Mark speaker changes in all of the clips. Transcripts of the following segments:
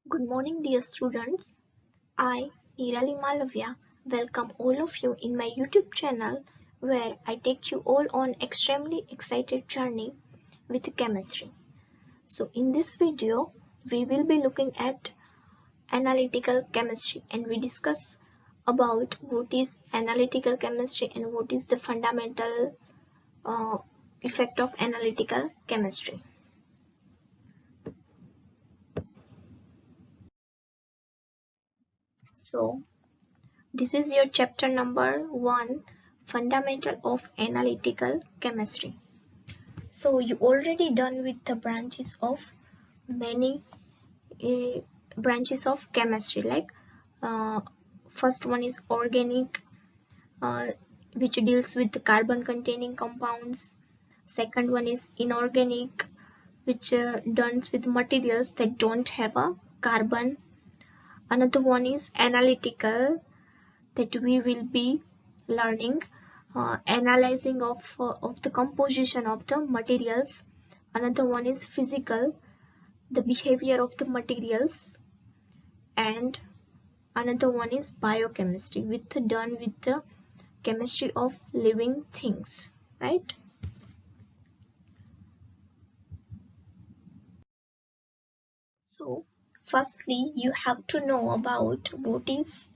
Speaker 1: Good morning, dear students. I, Nirali Malavya, welcome all of you in my YouTube channel where I take you all on extremely excited journey with chemistry. So in this video, we will be looking at analytical chemistry and we discuss about what is analytical chemistry and what is the fundamental uh, effect of analytical chemistry. So this is your chapter number 1, Fundamental of Analytical Chemistry. So you already done with the branches of many branches of chemistry, like uh, first one is organic, uh, which deals with the carbon containing compounds. Second one is inorganic, which deals with materials that don't have a carbon. Another one is analytical, that we will be learning analyzing of the composition of the materials. Another one is physical, the behavior of the materials, and another one is biochemistry, done with the chemistry of living things, right? So firstly you have to know about what is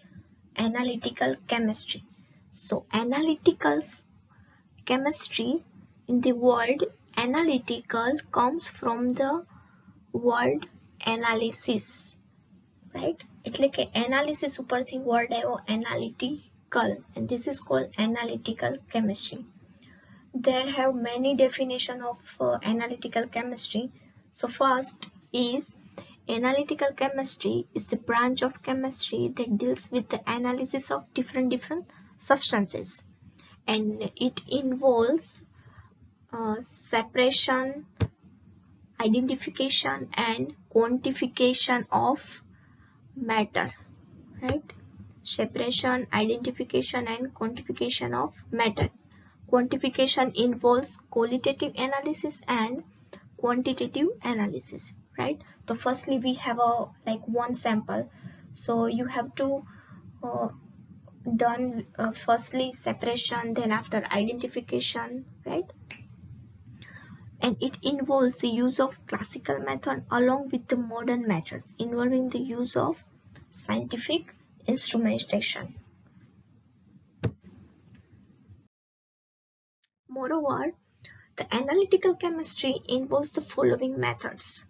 Speaker 1: analytical chemistry. So analytical chemistry, in the word analytical, comes from the word analysis, right? એટલે કે analysis ઉપરથી word આવ્યો analytical, and this is called analytical chemistry. There have many definition of analytical chemistry. So first is analytical chemistry is the branch of chemistry that deals with the analysis of different substances, and it involves separation, identification and quantification of matter, right? Separation, identification and quantification of matter. Quantification involves qualitative analysis and quantitative analysis, right? So firstly we have a one sample, so you have to uh, done firstly separation, then after identification, right? And it involves the use of classical method along with the modern methods involving the use of scientific instrumentation. Moreover, the analytical chemistry involves the following methods.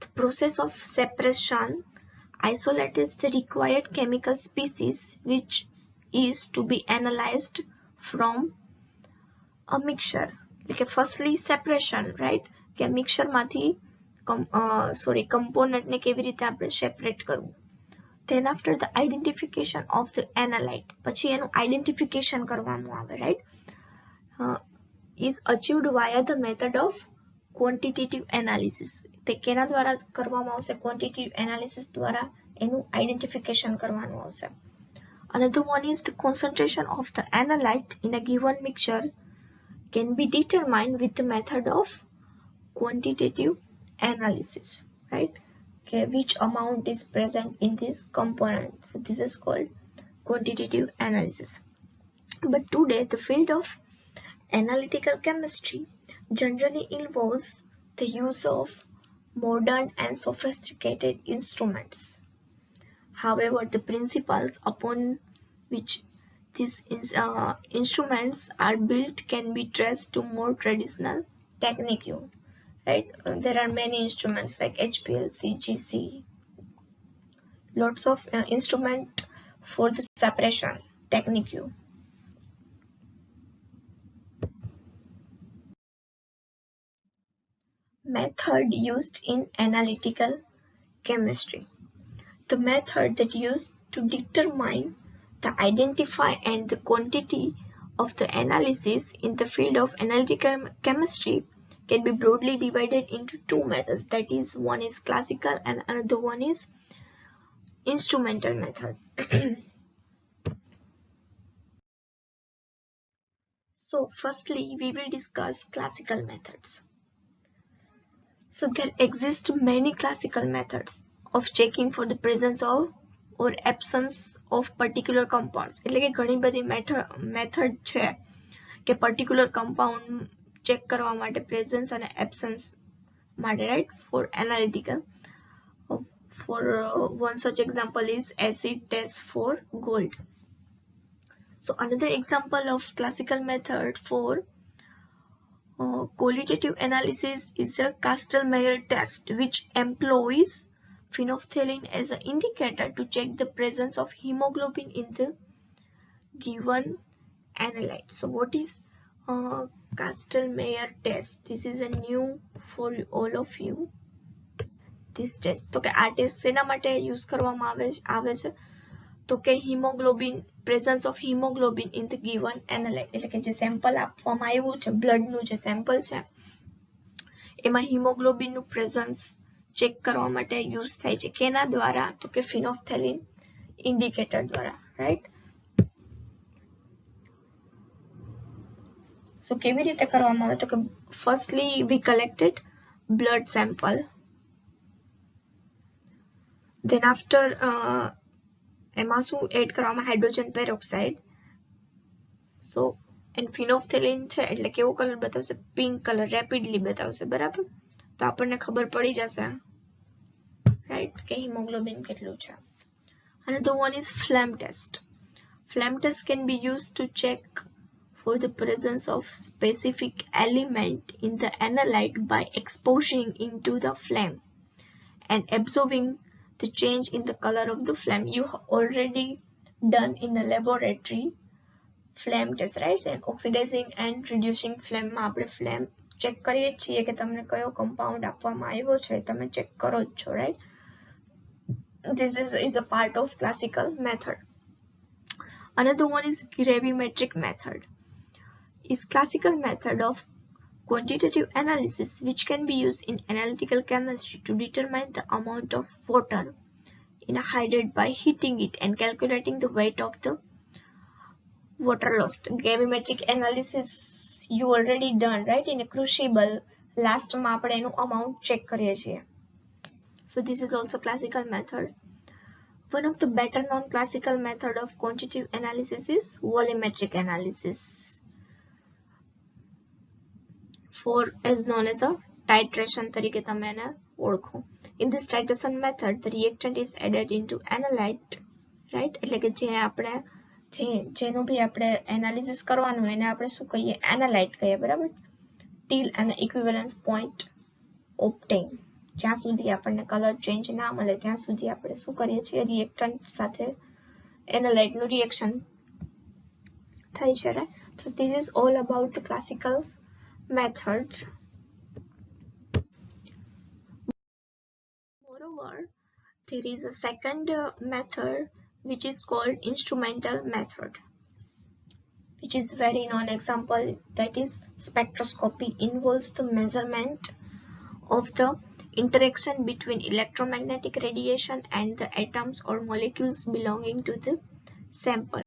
Speaker 1: The process of separation isolates the required chemical species which is to be analyzed from a mixture. Like firstly separation, right? કે mixer માંથી component ને કેવી રીતે આપણે separate કરવું. Then after the identification of the analyte, પછી એનું identification કરવાનું આવે, right? Is achieved via the method of quantitative analysis. તે કેના દ્વારા કરવામાં આવશે? Quantitative analysis દ્વારા એનું identification કરવાનું આવશે. Another one is the concentration of the analyte in a given mixture can be determined with the method of quantitative analysis, right? Okay, which amount is present in this component. So this is called quantitative analysis. But today the field of analytical chemistry generally involves the use of modern and sophisticated instruments. However, the principles upon which these instruments are built can be traced to more traditional technique, right? There are many instruments like HPLC, GC, lots of instrument for the separation technique. Method used in analytical chemistry. The method that used to determine the identify and the quantity of the analysis in the field of analytical chemistry can be broadly divided into two methods. That is, one is classical and another one is instrumental method. So firstly we will discuss classical methods. So there exist many classical methods of checking for the presence of or absence of particular compounds. એટલે કે ઘણી બધી method છે કે particular compound check કરવા માટે presence અને absence માટે, right, for analytical. For one such example is acid test for gold. So another example of classical method for qualitative analysis is a Kastle-Meyer test, which employs phenolphthalein as an indicator to check the presence of hemoglobin in the given analyte. So what is Kastle-Meyer test? This is a new for all of you. This test, તો કે આ test શેના માટે use કરવામાં આવે છે? તો કે haemoglobin, presence of haemoglobin in the given analyte, એટલે કે જે સેમ્પલ આપવામાં આવ્યું છે, બ્લડનું જે સેમ્પલ છે એમાં હિમોગ્લોબિનનું પ્રેઝન્સ ચેક કરવા માટે યુઝ થાય છે. કેના દ્વારા? તો કે ફિનોલ્ફથેલિન ઇન્ડિકેટર દ્વારા, રાઈટ. સો કેવી રીતે કરવામાં આવે? તો કે firstly we collected blood sample, then after એમાં શું એડ કરવામાં? Hydrogen peroxide. So and phenolphthalein છે એટલે કેવો કલર બતાવશે? પિંક કલર રેપિડલી બતાવશે, બરાબર. તો આપણને ખબર પડી જશે, રાઈટ, કે હિમોગ્લોબિન કેટલું છે. Another one is flame test. Flame test can be used to check for the presence of specific element in the analyte by exposing into the flame and observing the change in the color of the flame. You have already done in the laboratory flame test, right? And oxidizing and reducing flame માં આપણે flame check કરીએ છીએ કે તમને કયો compound આપવામાં આવ્યો છે, તમે check કરો જ છો, right? This is a part of classical method. Another one is gravimetric method. Is classical method of quantitative analysis which can be used in analytical chemistry to determine the amount of water in a hydrate by heating it and calculating the weight of the water lost. Gravimetric analysis you already done, right, in a crucible. Last માં આપણે એનું amount check કરીએ છીએ. So this is also classical method. One of the better known classical method of quantitative analysis is volumetric analysis, for as known as a titration તરીકે તમે એને ઓળખો. In this titration method, the reactant is added into analyte, right? એટલે કે જેનું બી આપણે analysis કરવાનું એને આપણે શું કહીએ? એનાલાઇટ કહીએ, બરાબર. till an equivalence point obtained. જ્યાં સુધી આપણને કલર ચેન્જ ના મળે ત્યાં સુધી આપણે શું કરીએ છીએ? રિએક્ટન્ટ સાથે એનાલાઇટનું રિએક્શન થાય છે, right? So this is all about the classical method. Moreover, there is a second method which is called instrumental method, which is very known example, that is spectroscopy. Involves the measurement of the interaction between electromagnetic radiation and the atoms or molecules belonging to the sample.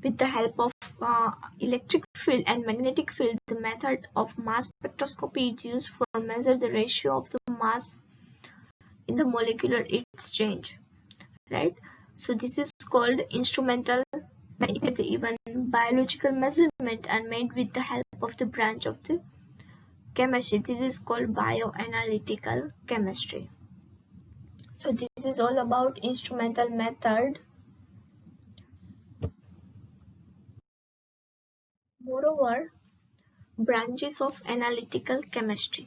Speaker 1: With the help of electric field and magnetic field, the method of mass spectroscopy is used for measure the ratio of the mass in the molecular exchange, right? So this is called instrumental method. Even biological measurement are made with the help of the branch of the chemistry. This is called bioanalytical chemistry. So this is all about instrumental method. Moreover, branches of analytical chemistry.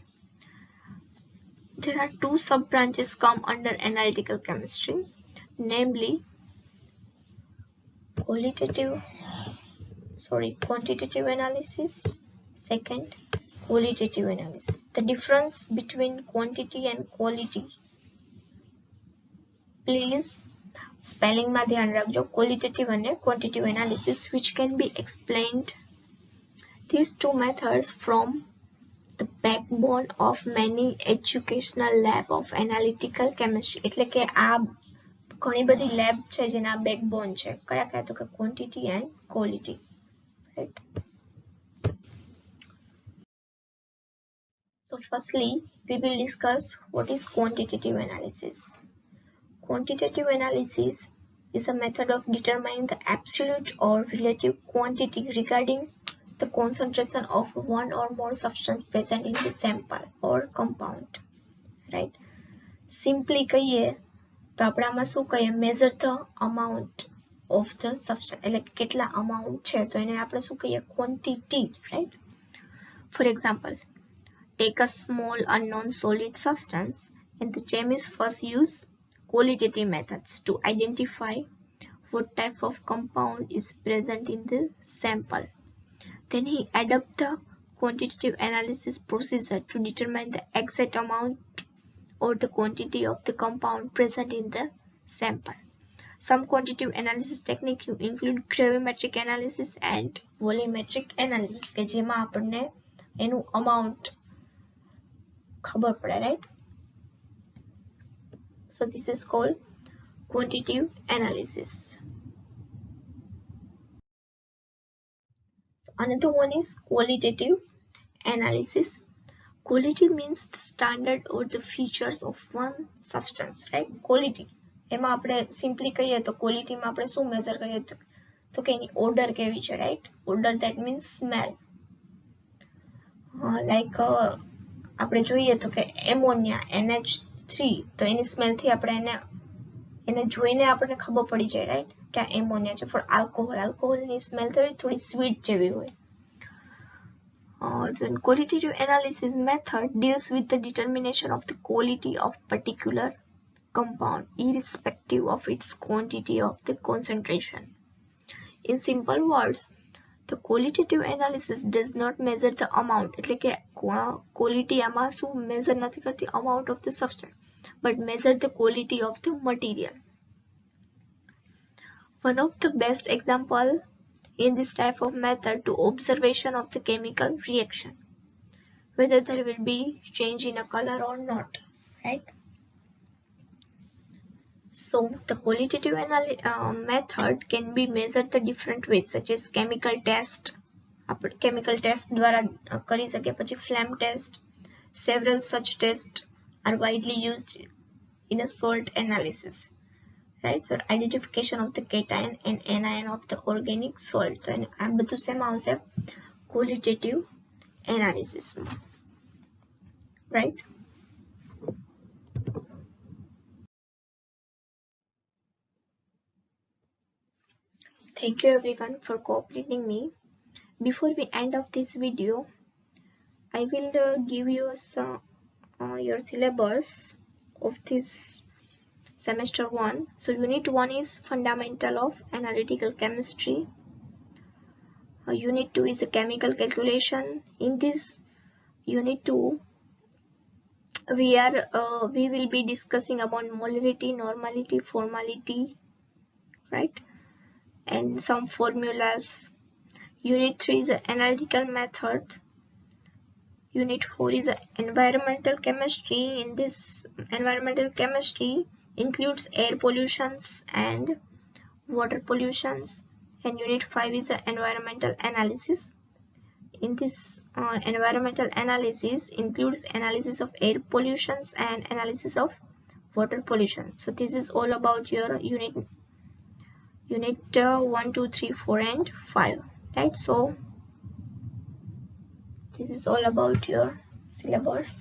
Speaker 1: There are two sub-branches come under analytical chemistry, namely quantitative analysis, second qualitative analysis. The difference between quantity and quality, please spelling માં ધ્યાન રાખજો. Qualitative and quantitative analysis, which can be explained these two methods from the backbone of many educational lab of analytical chemistry. એટલે કે આ ઘણી બધી lab છે જેના બેકબોન છે. કયા કયા? તો કે quantity and quality, right? So firstly we will discuss what is quantitative analysis. Quantitative analysis is a method of determining the absolute or relative quantity regarding the concentration of one or more substance present in the sample or compound, right? Simply કહીએ તો આપણે આમાં શું કહીએ, measure the amount of the substance, એટલે કેટલા amount છે તો એને આપણે શું કહીએ, quantity, right? For example, take a small unknown solid substance and the chemist first use qualitative methods to identify what type of compound is present in the sample. Then he adopts the quantitative analysis procedure to determine the exact amount or the quantity of the compound present in the sample. Some quantitative analysis techniques include gravimetric analysis and volumetric analysis કે જેમાં આપણને એનું amount ખબર પડે, right? So this is called quantitative analysis. So another one is qualitative analysis. Quality means the standard or the features of one substance, right? Quality એમાં આપણે simply કહીએ તો ક્વોલિટીમાં આપણે શું મેઝર કરીએ તો કે એની ઓર્ડર કેવી છે, right? Order that means smell. Like આપણે જોઈએ તો કે એમોનિયા NH3 તો એની સ્મેલથી આપણે એને જોઈને આપણને ખબર પડી જાય, રાઈટ, કે આ એમોનિયા છે. ફોર આલ્કોહોલની સ્મેલ થોડી સ્વીટ જેવી હોય. The qualitative analysis method deals with the determination of the quality of particular compound irrespective of its quantity of the concentration. In simple words, the qualitative analysis does not measure the amount, એટલે કે quality આમાં શું measure નથી કરતી amount of the substance, but measure the quality of the material. One of the best example in this type of method to observation of the chemical reaction, whether there will be change in a color or not, right? So the qualitative method can be measured the different ways, such as chemical test. Chemical test द्वारा કરી શકે, પછી flame test. Several such tests are widely used in a salt analysis, right? So identification of the cation and anion of the organic salt. So આ બધું શેમાં આવશે? Qualitative analysis, right? Thank you everyone for cooperating me. Before we end of this video, I will give you some your syllabus of this semester 1. So unit 1 is fundamental of analytical chemistry. Unit 2 is a chemical calculation. In this unit 2, we will be discussing about molarity, normality, formality, right, and some formulas. Unit 3 is analytical method. Unit 4 is environmental chemistry. In this environmental chemistry includes air pollutions and water pollutions. And unit 5 is environmental analysis. In this environmental analysis includes analysis of air pollutions and analysis of water pollution. So this is all about your unit 1, 2, 3, 4 and 5, right? So this is all about your syllabus.